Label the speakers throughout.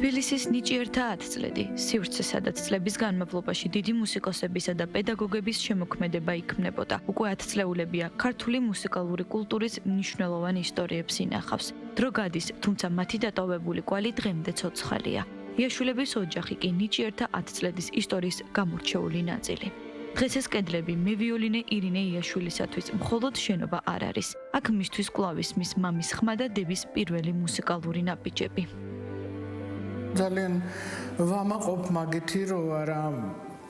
Speaker 1: თბილისის ნიჭიერთა 10 წლედი, სივრცე, სადაც წლების განმავლობაში დიდი მუსიკოსებისა და პედაგოგების შემოქმედება იქმნებოდა. უკვე 10 წლეულებია ქართული მუსიკალური კულტურის მნიშვნელოვან ისტორიებს ინახავს. დრო გადის, თუმცა მათი დატოვებული კვალი დღემდე ცოცხალია. იაშვილების ოჯახი კი ნიჭიერთა 10 წლედის ისტორიის გამორჩეული ნაწილი. დღეს ეს კედლები მევიოლინე ირინე იაშვილისათვის მხოლოდ შენობა არ არის. აქ მისთვის კვლავ ისმის მამის ხმა და დების პირველი მუსიკალური ნაბიჯები.
Speaker 2: ძალიან ვამაყობ მაგითი რომ არა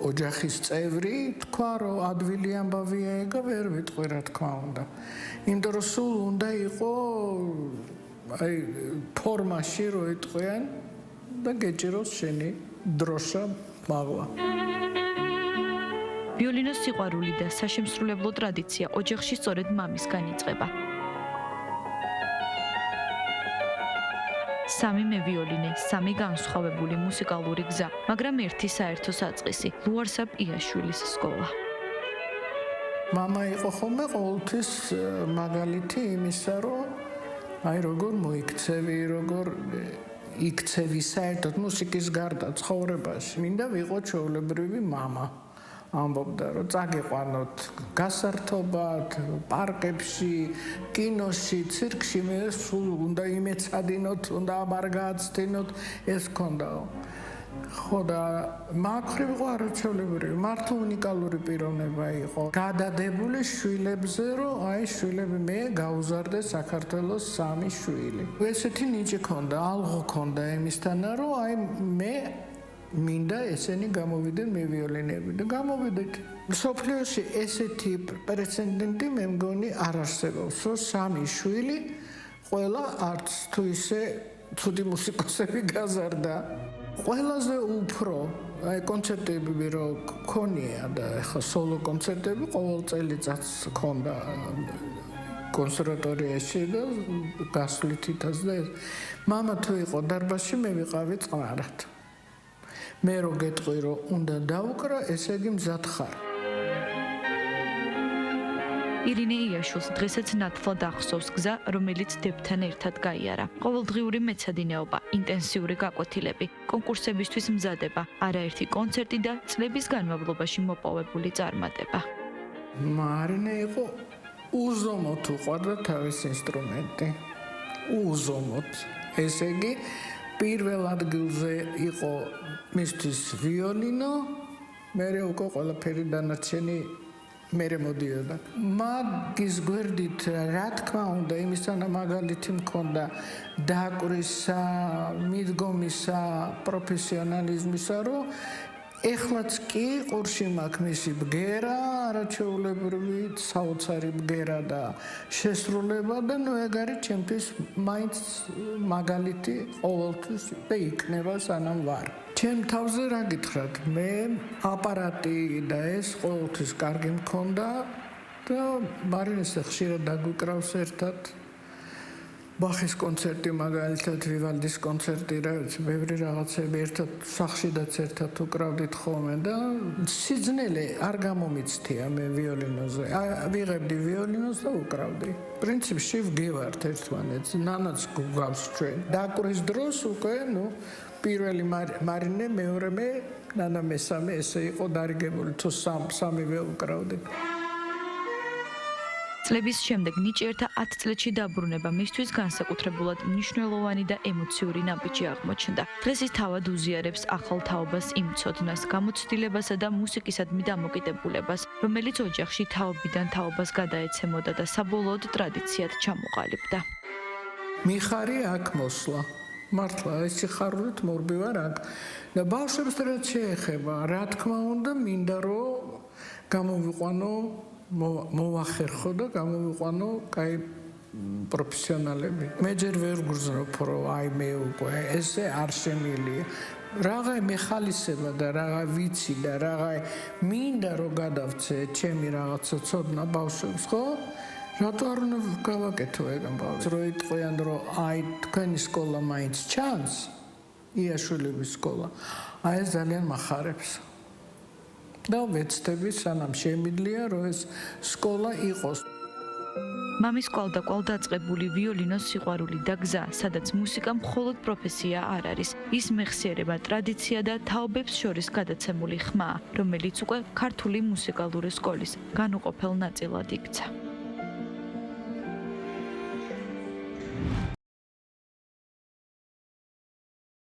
Speaker 2: ოჯახის წევრი თქვა რომ ადვილი ამბავია ეგა ვერ ვიტყვი რა თქმა უნდა. იმიტომ რომ სულ უნდა იყო აი ფორმაში რომ იტყვიან და გეჭიროს შენი დროშა მაღლა.
Speaker 1: ვიოლინოს სიყვარული და საშემსრულებლო ტრადიცია ოჯახში სწორედ მამისგან იწყება. სამი მევიოლინე, სამი განსხვავებული მუსიკალური გზა, მაგრამ ერთი საერთო საწყისი, ლუარსაბ იაშვილის სკოლა.
Speaker 2: მამა იყო ხოლმე ყოველთვის მაგალითი იმისა, რომ აი როგორ მოიქცევი, როგორ იქცევი საერთოდ მუსიკის გარდა ცხოვრებაში. მინდა ვიყო ჩვეულებრივი მამა. ამბობდა რომ წაგიყვანოთ გასართობად, პარკებში, კინოში, ცირკში, მე სულ უნდა იმეცადინოთ, უნდა ამარ გააცდინოთ, ეს ქონდაო. ხო და მაგხრივ იყო არაჩვეულებრივი, მართლა უნიკალური პიროვნება იყო. გადადებული შვილებზე, რომ აი შვილები მე გაუზარდე საქართველოს 3 შვილი. ესეთი ნიჭი ქონდა, ალღო ქონდა იმისთანა, რომ აი მე მინდა ესენი გამოვიდნენ მევიოლინეები და გამოვიდეთ. სოფლიოში ესეთი პრეცედენტი მე მგონი არ არსებობს, რომ 3 შვილი ყველა არც თუ ისე ცუდი მუსიკოსები გაზარდა. ყველაზე უფრო აი კონცერტები რო ქონია და ახლა სოლო კონცერტები ყოველ წელიწადს ქონდა კონსერვატორიაში და გასვლით ითაც და მამა თუ იყო დარბაზში მე ვიყავი წყნარად. მე რო გეტყვი რომ უნდა დაუკრა, ესე იგი მზად ხარ.
Speaker 1: ირინე იაშვილს დღესაც ნათლად ახსოვს გზა, რომელიც დებთან ერთად გაიარა. ყოველდღიური მეცადინეობა, ინტენსიური გაკვეთილები, კონკურსებისთვის მზადება, არაერთი კონცერტი და წლების განმავლობაში მოპოვებული წარმატება.
Speaker 2: მარინე იყო უზომოდ უყვარდა თავის ინსტრუმენტი. უზომოდ. ესე იგი პირველ ადგილზე იყო მისთვის ვიოლინო, მერე უკვე ყველაფერი დანარჩენი მერე მოდიოდა. მაგის გვერდით რა თქმა უნდა იმისანა მაგალითი მქონდა დაკვრისა, მიდგომისა, პროფესიონალიზმისა, რომ ეხლაც კი ყურში მაქვს მისი ბგერა, არაჩვეულებრივი საოცარი ბგერა და შესრულება და ნუ ეგ არის ჩემთვის მაინც მაგალითი ყოველთვის და იქნება სანამ ვარ. ჩემ თავზე რა გითხრათ, მე აპარატი და ეს ყოველთვის კარგი მქონდა და მარინესა ხშირად დაგვიკრავს ერთად. ბახის კონცერტი მაგალითად, ვივალდის კონცერტი, რა ვიცი, ბევრი რაღაცები ერთად სახლშიდაც ერთად უკრავდით ხოლმე და სიძნელე არ გამომიცდია მე ვიოლინოზე. ვიღებდი ვიოლინოს და უკრავდი. პრინციპში ვგევართ ერთმანეთს, ნანაც გვგავს ჩვენ. დაკვრის დროს უკვე, ნუ პირველი მარინე, მეორე მე, ნანა მესამე ესე იყო დარიგებული, თუ სამივე უკრავდი.
Speaker 1: წლების შემდეგ ნიჭიერთა 10 წლებში დაბრუნება მისთვის განსაკუთრებულად მნიშვნელოვანი და ემოციური ნაბიჯი აღმოჩნდა. დღეს ის თავად უზიარებს ახალ თაობას იმ ცოდნას, გამოცდილებასა და მუსიკისადმი დამოკიდებულებას, რომელიც ოჯახში თაობიდან თაობას გადაეცემოდა და საბოლოოდ ტრადიციად ჩამოყალიბდა.
Speaker 2: მიხარი აქ მოსლა. მართლა ეს სიხარულით მორბივარ აქ. და ბავშვებს რაც შეეხება, რა თქმა უნდა, მინდა რომ გამოვიყვანო მოვახერხო და გამოვიყვანო კაი პროფესიონალები. მე ჯერ ვერ გრძნობ რომ აი მე უკვე ესე არ შემილია. რაღა მეხალისება და რაღა ვიცი და რაღა მინდა რომ გადავცე ჩემი რაღაცა ცოდნა ბავშვებს, ხო? რატო არ უნდა გავაკეთო ეგ ამბავს? რო იტყვიან რომ აი თქვენი სკოლა მაინც ჩანს, იაშვილების სკოლა. აი ეს ძალიან მახარებს. და ვეცდები სანამ შემიძლია რომ ეს სკოლა იყოს.
Speaker 1: მამის კვალდაკვალ დაწყებული ვიოლინოს სიყვარული და გზა, სადაც მუსიკა მხოლოდ პროფესია არ არის. ის მეხსიერება, ტრადიცია და თაობებს შორის გადაცემული ხმაა, რომელიც უკვე ქართული მუსიკალური სკოლის განუყოფელ ნაწილად იქცა.